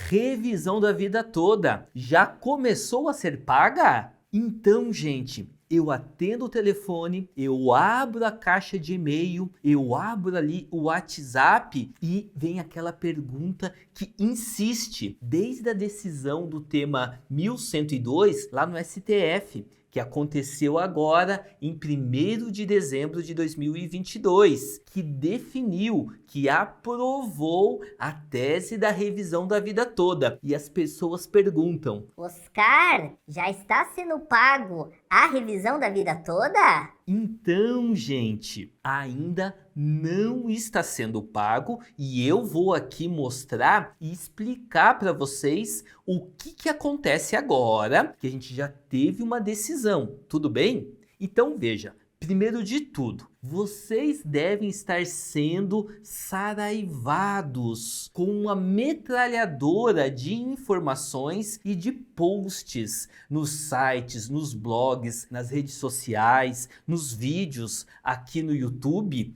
Revisão da vida toda já começou a ser paga? Então, gente, eu atendo o telefone, eu abro a caixa de e-mail, eu abro ali o WhatsApp e vem aquela pergunta que insiste desde a decisão do tema 1102 lá no STF, que aconteceu agora em 1º de dezembro de 2022, que definiu, que aprovou a tese da revisão da vida toda. E as pessoas perguntam: Oscar, já está sendo pago a revisão da vida toda? Então, gente, ainda não está sendo pago e eu vou aqui mostrar e explicar para vocês o que acontece agora que a gente já teve uma decisão, tudo bem? Então veja, primeiro de tudo, vocês devem estar sendo saraivados com uma metralhadora de informações e de posts nos sites, nos blogs, nas redes sociais, nos vídeos aqui no YouTube,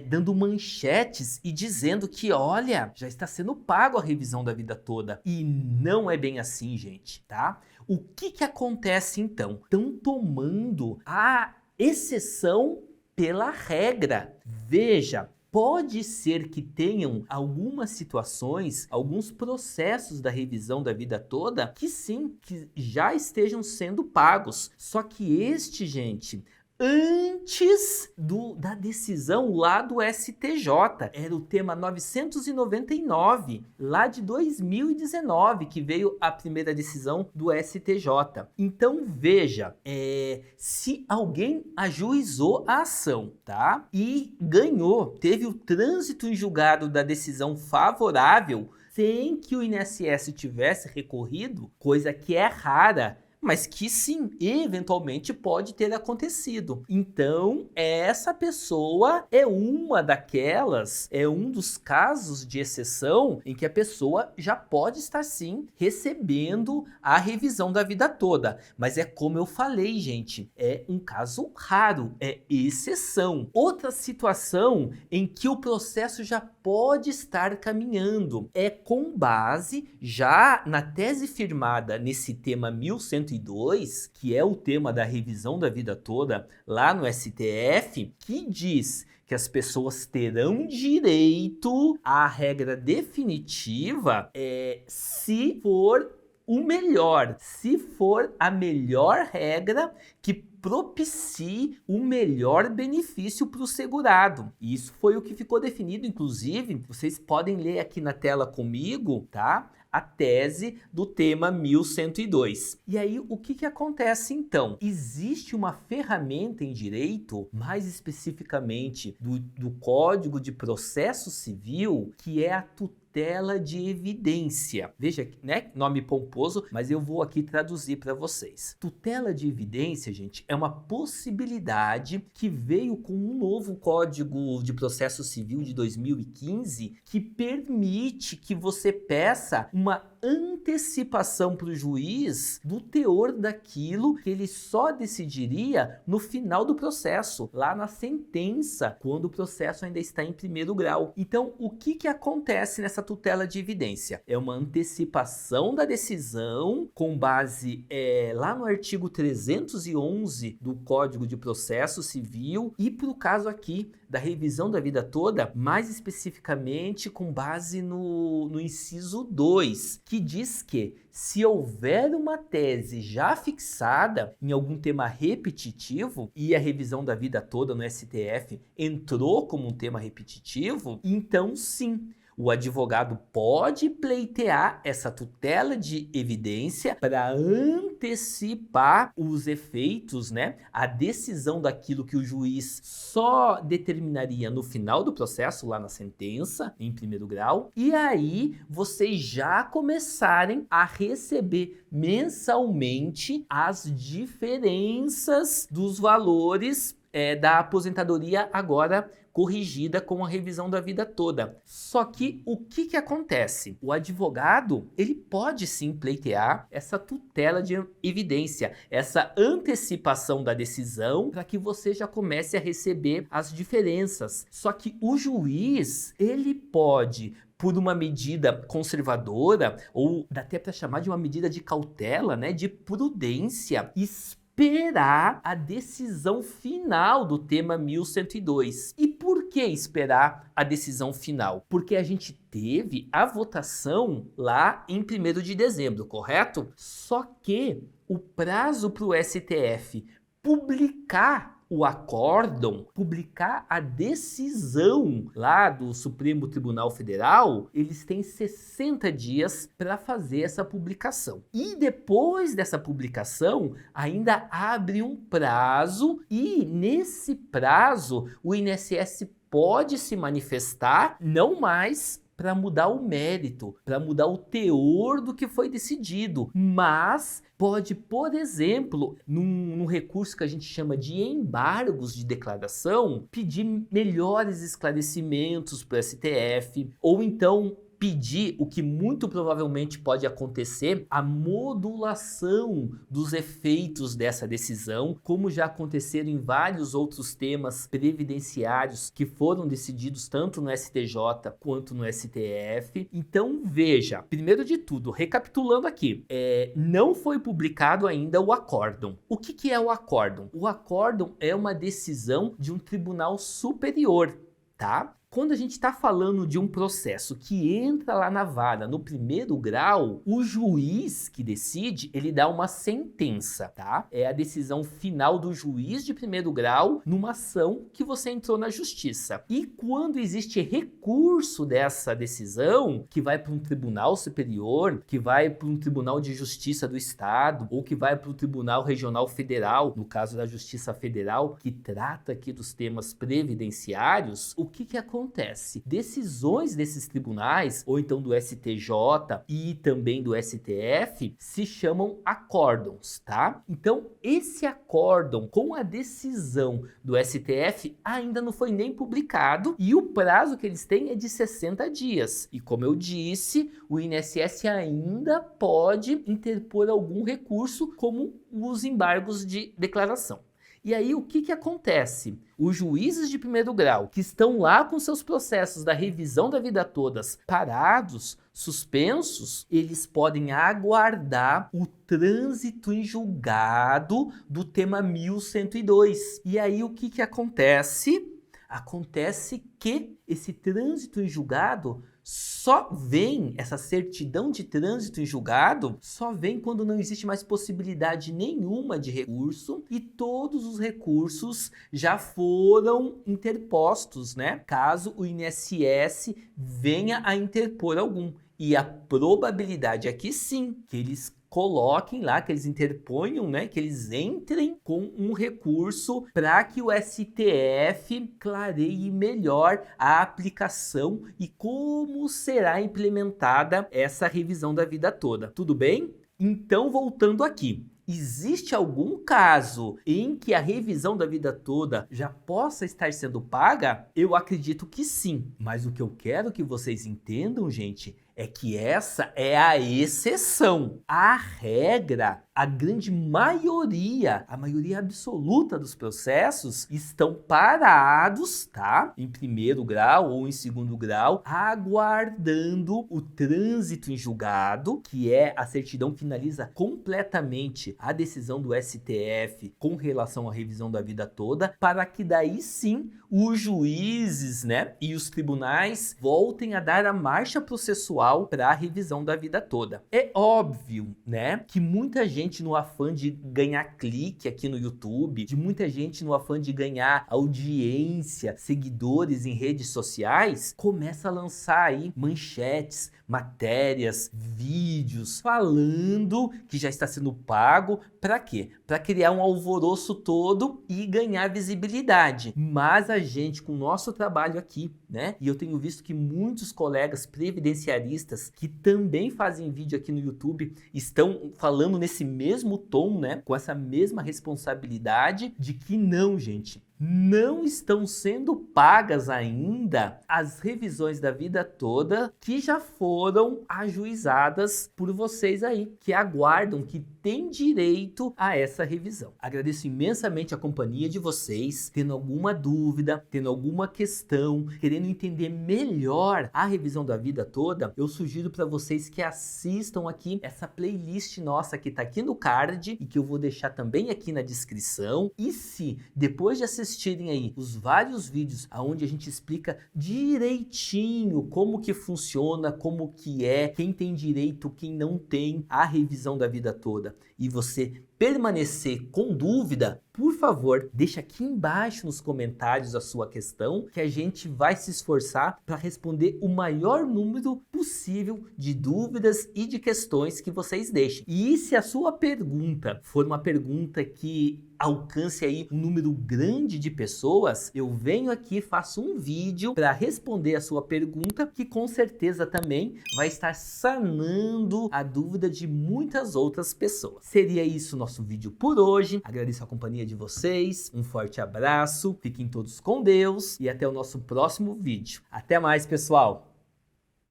dando manchetes e dizendo que, olha, já está sendo pago a revisão da vida toda. E não é bem assim, gente, tá? O que acontece então? Estão tomando a exceção pela regra. Veja, pode ser que tenham algumas situações, alguns processos da revisão da vida toda que sim, que já estejam sendo pagos. Só que este, gente, antes da decisão lá do STJ, era o tema 999, lá de 2019, que veio a primeira decisão do STJ. Então veja, se alguém ajuizou a ação, tá? E ganhou, teve o trânsito em julgado da decisão favorável, sem que o INSS tivesse recorrido, coisa que é rara, mas que sim, eventualmente pode ter acontecido. Então, essa pessoa é uma daquelas, é um dos casos de exceção em que a pessoa já pode estar sim recebendo a revisão da vida toda. Mas é como eu falei, gente, é um caso raro, é exceção. Outra situação em que o processo já pode estar caminhando é com base já na tese firmada nesse tema 1102, que é o tema da revisão da vida toda lá no STF, que diz que as pessoas terão direito à regra definitiva se for o melhor, se for a melhor regra que propicie o melhor benefício para o segurado. E isso foi o que ficou definido, inclusive, vocês podem ler aqui na tela comigo, tá? A tese do tema 1102. E aí, o que acontece então? Existe uma ferramenta em direito, mais especificamente do Código de Processo Civil, que é a tutela de evidência. Veja, né? Nome pomposo, mas eu vou aqui traduzir para vocês. Tutela de evidência, gente, é uma possibilidade que veio com um novo Código de Processo Civil de 2015 que permite que você peça uma antecipação para o juiz do teor daquilo que ele só decidiria no final do processo, lá na sentença, quando o processo ainda está em primeiro grau. Então, o que acontece nessa tutela de evidência? É uma antecipação da decisão com base lá no artigo 311 do Código de Processo Civil e para o caso aqui da revisão da vida toda, mais especificamente com base no inciso 2, que diz que se houver uma tese já fixada em algum tema repetitivo e a revisão da vida toda no STF entrou como um tema repetitivo, então sim, o advogado pode pleitear essa tutela de evidência para antecipar os efeitos, né? A decisão daquilo que o juiz só determinaria no final do processo, lá na sentença, em primeiro grau. E aí, vocês já começarem a receber mensalmente as diferenças dos valores da aposentadoria agora corrigida com a revisão da vida toda. Só que o que acontece? O advogado, ele pode sim pleitear essa tutela de evidência, essa antecipação da decisão para que você já comece a receber as diferenças. Só que o juiz, ele pode por uma medida conservadora, ou dá até para chamar de uma medida de cautela, né, de prudência, esperar a decisão final do tema 1102. E por que esperar a decisão final? Porque a gente teve a votação lá em 1º de dezembro, correto? Só que o prazo para o STF publicar o acórdão, publicar a decisão lá do Supremo Tribunal Federal, eles têm 60 dias para fazer essa publicação. E depois dessa publicação, ainda abre um prazo e nesse prazo o INSS pode se manifestar, não mais para mudar o mérito, para mudar o teor do que foi decidido, mas pode, por exemplo, num recurso que a gente chama de embargos de declaração, pedir melhores esclarecimentos para o STF, ou então pedir, o que muito provavelmente pode acontecer, a modulação dos efeitos dessa decisão, como já aconteceram em vários outros temas previdenciários que foram decididos tanto no STJ quanto no STF. Então veja, primeiro de tudo, recapitulando aqui, não foi publicado ainda o acórdão. O que é o acórdão? O acórdão é uma decisão de um tribunal superior, tá? Quando a gente está falando de um processo que entra lá na vara no 1º grau, o juiz que decide, ele dá uma sentença, tá? É a decisão final do juiz de 1º grau numa ação que você entrou na justiça. E quando existe recurso dessa decisão, que vai para um tribunal superior, que vai para um tribunal de justiça do estado, ou que vai para o Tribunal Regional Federal, no caso da Justiça Federal, que trata aqui dos temas previdenciários, o que acontece? Decisões desses tribunais, ou então do STJ e também do STF, se chamam acórdãos, tá? Então, esse acórdão com a decisão do STF ainda não foi nem publicado e o prazo que eles têm é de 60 dias. E como eu disse, o INSS ainda pode interpor algum recurso, como os embargos de declaração. E aí o que acontece? Os juízes de 1º grau que estão lá com seus processos da revisão da vida todas parados, suspensos, eles podem aguardar o trânsito em julgado do tema 1102. E aí o que acontece? Acontece que esse trânsito em julgado só vem, essa certidão de trânsito em julgado, só vem quando não existe mais possibilidade nenhuma de recurso e todos os recursos já foram interpostos, né? Caso o INSS venha a interpor algum. E a probabilidade aqui sim, que eles coloquem lá, que eles interponham, né, que eles entrem com um recurso para que o STF clareie melhor a aplicação e como será implementada essa revisão da vida toda. Tudo bem? Então, voltando aqui. Existe algum caso em que a revisão da vida toda já possa estar sendo paga? Eu acredito que sim. Mas o que eu quero que vocês entendam, gente, é que essa é a exceção. A regra, a grande maioria, a maioria absoluta dos processos estão parados, tá? Em 1º grau ou em 2º grau, aguardando o trânsito em julgado, que é a certidão que finaliza completamente a decisão do STF com relação à revisão da vida toda, para que daí sim os juízes, né, e os tribunais voltem a dar a marcha processual para a revisão da vida toda. É óbvio, né, que muita gente no afã de ganhar clique aqui no YouTube, de muita gente no afã de ganhar audiência, seguidores em redes sociais, começa a lançar aí manchetes, matérias, vídeos falando que já está sendo pago. Para quê? Para criar um alvoroço todo e ganhar visibilidade. Mas a gente, com o nosso trabalho aqui, né? E eu tenho visto que muitos colegas previdenciaristas que também fazem vídeo aqui no YouTube estão falando nesse mesmo tom, né? Com essa mesma responsabilidade de que não, gente. não estão sendo pagas ainda as revisões da vida toda que já foram ajuizadas por vocês aí, que aguardam, que têm direito a essa revisão. Agradeço imensamente a companhia de vocês. Tendo alguma dúvida, tendo alguma questão, querendo entender melhor a revisão da vida toda, eu sugiro para vocês que assistam aqui essa playlist nossa que está aqui no card e que eu vou deixar também aqui na descrição. E se depois de assistirem aí os vários vídeos onde a gente explica direitinho como que funciona, como que é, quem tem direito, quem não tem, a revisão da vida toda, e você permanecer com dúvida, por favor, deixa aqui embaixo nos comentários a sua questão, que a gente vai se esforçar para responder o maior número possível de dúvidas e de questões que vocês deixem. E se a sua pergunta for uma pergunta que alcance aí um número grande de pessoas, eu venho aqui, faço um vídeo para responder a sua pergunta, que com certeza também vai estar sanando a dúvida de muitas outras pessoas. Seria isso o nosso vídeo por hoje. Agradeço a companhia de vocês, um forte abraço, fiquem todos com Deus e até o nosso próximo vídeo. Até mais, pessoal!